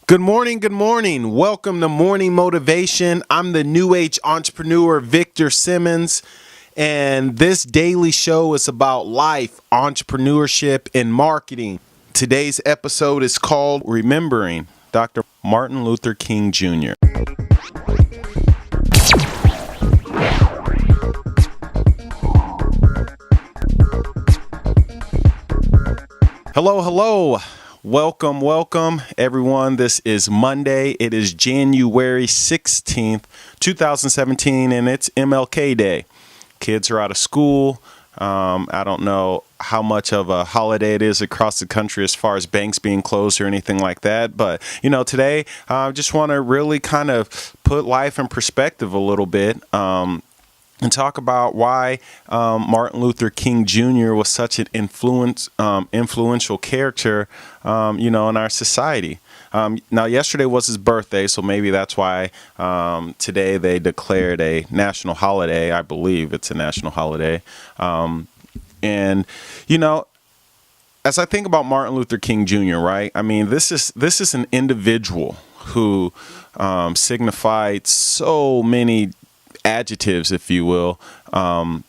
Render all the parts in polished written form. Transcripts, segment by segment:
Good morning. Good morning. Welcome to Morning Motivation. I'm the New Age entrepreneur, Victor Simmons, and this daily show is about life, entrepreneurship, and marketing. Today's episode is called Remembering Dr. Martin Luther King Jr. Hello. Welcome, everyone. This is Monday. It is January 16th, 2017, and it's MLK Day. Kids are out of school. I don't know how much of a holiday it is across the country as far as banks being closed or anything like that. But, today I just want to really kind of put life in perspective a little bit. And talk about why Martin Luther King Jr. was such an influential character, in our society. Now, yesterday was his birthday, so maybe that's why today they declared a national holiday. I believe it's a national holiday. As I think about Martin Luther King Jr., right? I mean, this is an individual who signified so many adjectives, if you will, and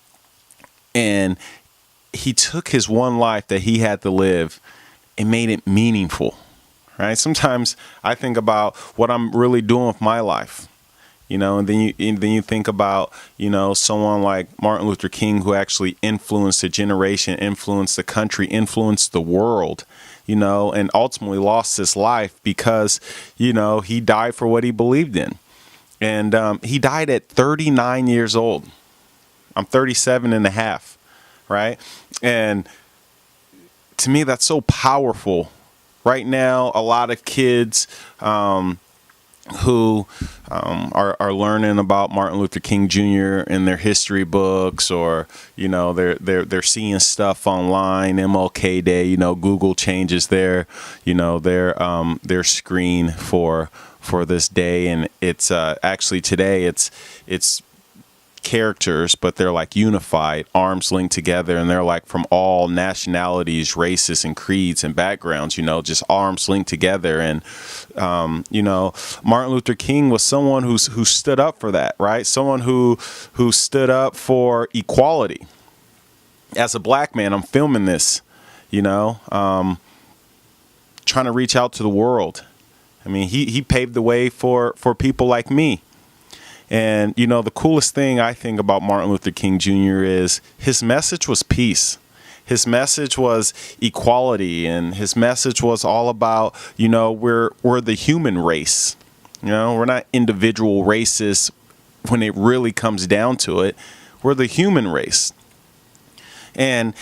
he took his one life that he had to live and made it meaningful, right? Sometimes I think about what I'm really doing with my life, and then you think about, someone like Martin Luther King, who actually influenced a generation, influenced the country, influenced the world, and ultimately lost his life because, he died for what he believed in. And he died at 39 years old. I'm 37 and a half, right? And to me, that's so powerful. Right now, a lot of kids who are learning about Martin Luther King Jr. in their history books, or they're seeing stuff online. MLK Day, Google changes their screen for this day, and it's actually today it's characters, but they're like unified, arms linked together, and they're like from all nationalities, races, and creeds and backgrounds, just arms linked together. And Martin Luther King was someone who stood up for that, right? Someone who stood up for equality. As a black man, I'm filming this, trying to reach out to the world. I mean, he paved the way for people like me. And, the coolest thing I think about Martin Luther King Jr. is his message was peace. His message was equality, and his message was all about, we're the human race. We're not individual races when it really comes down to it. We're the human race. And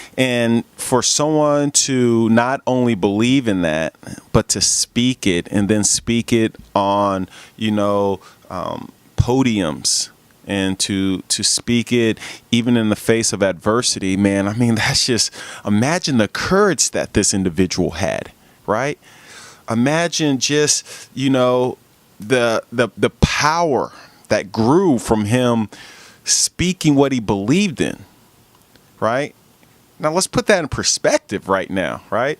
for someone to not only believe in that, but to speak it, and then speak it on, podiums, and to speak it even in the face of adversity, man, I mean, that's just, imagine the courage that this individual had, right? Imagine just, the power that grew from him speaking what he believed in, right? Now, let's put that in perspective right now, right?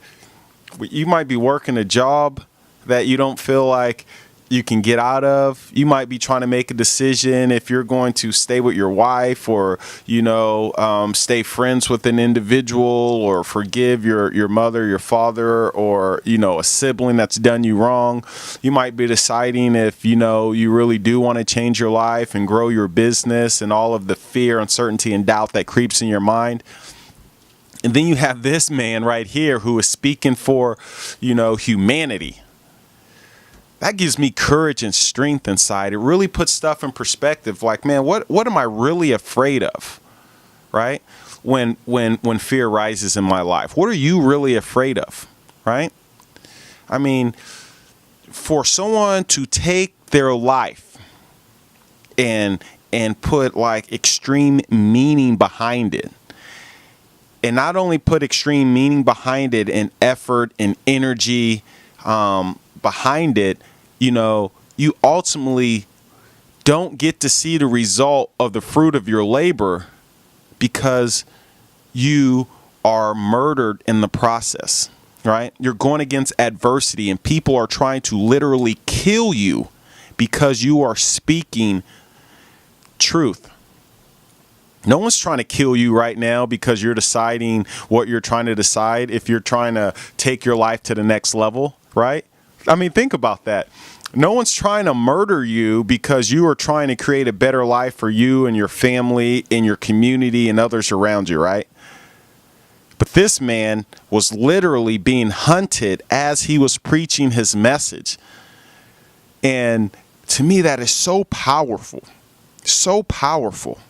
You might be working a job that you don't feel like you can get out of. You might be trying to make a decision if you're going to stay with your wife, or, stay friends with an individual, or forgive your mother, your father, or, a sibling that's done you wrong. You might be deciding if, you really do want to change your life and grow your business, and all of the fear, uncertainty, and doubt that creeps in your mind. And then you have this man right here who is speaking for, humanity. That gives me courage and strength inside. It really puts stuff in perspective. Like, man, what am I really afraid of, right? When fear rises in my life, what are you really afraid of, right? I mean, for someone to take their life and put like extreme meaning behind it, and not only put extreme meaning behind it and effort and energy behind it, you ultimately don't get to see the result of the fruit of your labor because you are murdered in the process. right? You're going against adversity, and people are trying to literally kill you because you are speaking truth. No one's trying to kill you right now because you're deciding what you're trying to decide, if you're trying to take your life to the next level, right? I mean, think about that. No one's trying to murder you because you are trying to create a better life for you and your family and your community and others around you, right? But this man was literally being hunted as he was preaching his message. And to me, that is so powerful, so powerful.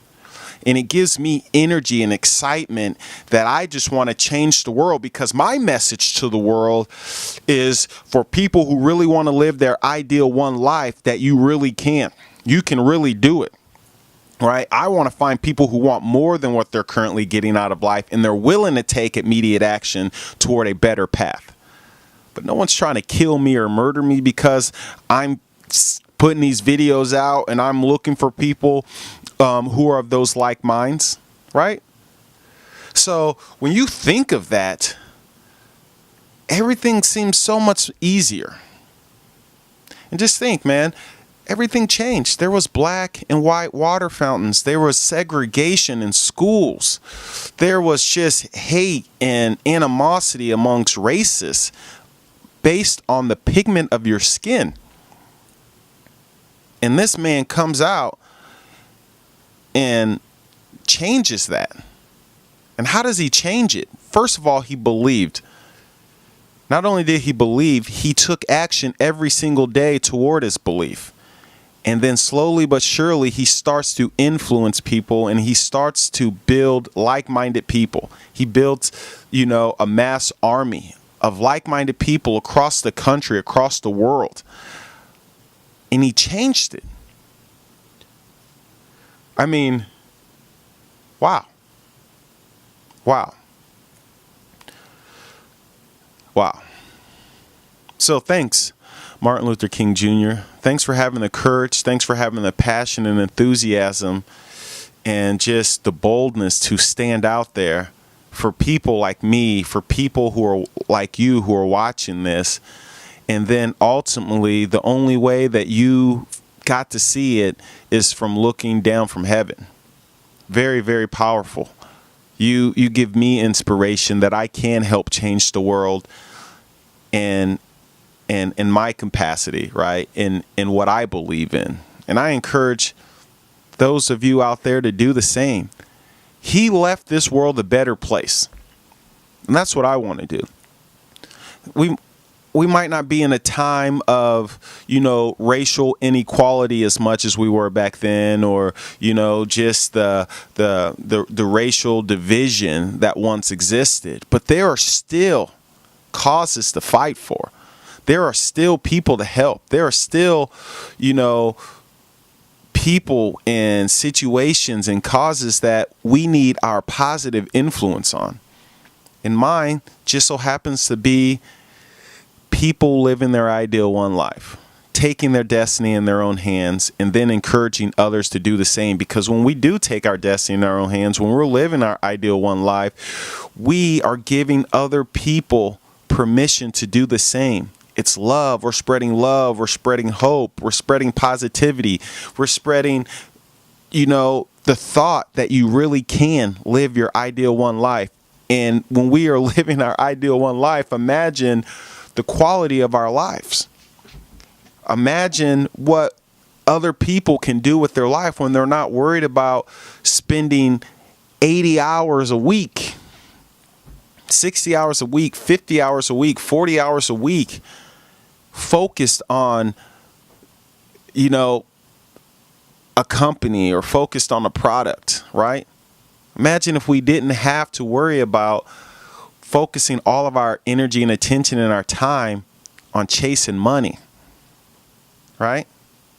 And it gives me energy and excitement that I just want to change the world, because my message to the world is for people who really want to live their ideal one life, that you really can. You can really do it. Right? I want to find people who want more than what they're currently getting out of life, and they're willing to take immediate action toward a better path. But no one's trying to kill me or murder me because I'm putting these videos out and I'm looking for people who are of those like minds, right? So when you think of that, everything seems so much easier. And just think, man, everything changed. There was black and white water fountains. There was segregation in schools. There was just hate and animosity amongst races based on the pigment of your skin. And this man comes out and changes that. And how does he change it? First of all, he believed. Not only did he believe, he took action every single day toward his belief. And then slowly but surely, he starts to influence people, and he starts to build like-minded people. He built, a mass army of like-minded people across the country, across the world. And he changed it. I mean, wow. Wow. Wow. So thanks, Martin Luther King Jr. Thanks for having the courage. Thanks for having the passion and enthusiasm and just the boldness to stand out there for people like me, for people who are like you who are watching this. And then ultimately, the only way that you got to see it is from looking down from heaven. Very, very powerful. You give me inspiration that I can help change the world and in my capacity, right? In what I believe in. And I encourage those of you out there to do the same. He left this world a better place. And that's what I want to do. We might not be in a time of, racial inequality as much as we were back then, or, just the racial division that once existed. But there are still causes to fight for. There are still people to help. There are still, people and situations and causes that we need our positive influence on. And mine just so happens to be people living their ideal one life, taking their destiny in their own hands, and then encouraging others to do the same. Because when we do take our destiny in our own hands, when we're living our ideal one life, we are giving other people permission to do the same. It's love. We're spreading love. We're spreading hope. We're spreading positivity. We're spreading, the thought that you really can live your ideal one life. And when we are living our ideal one life, imagine the quality of our lives. Imagine what other people can do with their life when they're not worried about spending 80 hours a week, 60 hours a week, 50 hours a week, 40 hours a week, focused on, a company or focused on a product, right? Imagine if we didn't have to worry about focusing all of our energy and attention and our time on chasing money, right?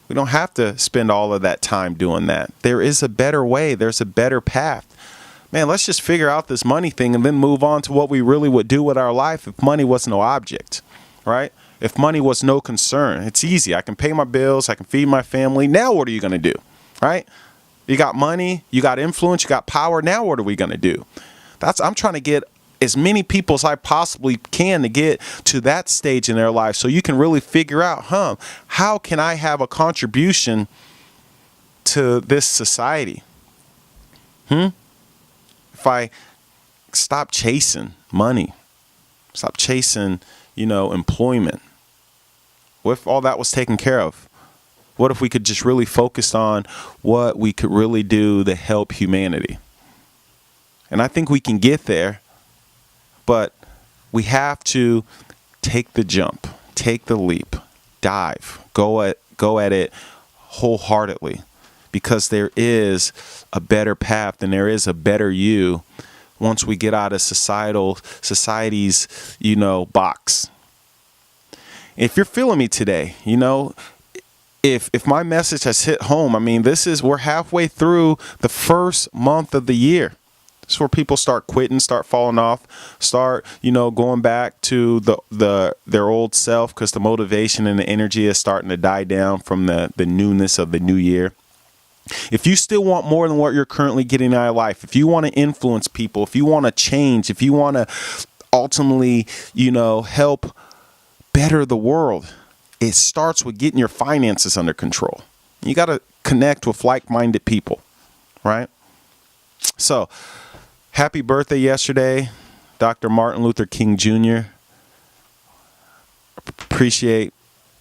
We don't have to spend all of that time doing that. There is a better way. There's a better path. Man, let's just figure out this money thing and then move on to what we really would do with our life if money was no object, right? If money was no concern. It's easy. I can pay my bills. I can feed my family. Now what are you going to do, right? You got money. You got influence. You got power. Now what are we going to do? I'm trying to get as many people as I possibly can to get to that stage in their life, so you can really figure out, how can I have a contribution to this society? If I stop chasing money, stop chasing, employment, what if all that was taken care of? What if we could just really focus on what we could really do to help humanity? And I think we can get there, but we have to take the jump, take the leap, dive, go at it wholeheartedly, because there is a better path and there is a better you once we get out of society's, box. If you're feeling me today, if my message has hit home, we're halfway through the first month of the year. This is where people start quitting, start falling off, start, going back to their old self, because the motivation and the energy is starting to die down from the newness of the new year. If you still want more than what you're currently getting out of life, if you want to influence people, if you want to change, if you want to ultimately, help better the world, it starts with getting your finances under control. You got to connect with like-minded people, right? So, happy birthday yesterday, Dr. Martin Luther King Jr. Appreciate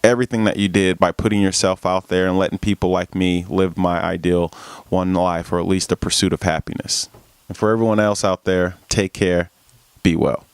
everything that you did by putting yourself out there and letting people like me live my ideal one life, or at least the pursuit of happiness. And for everyone else out there, take care, be well.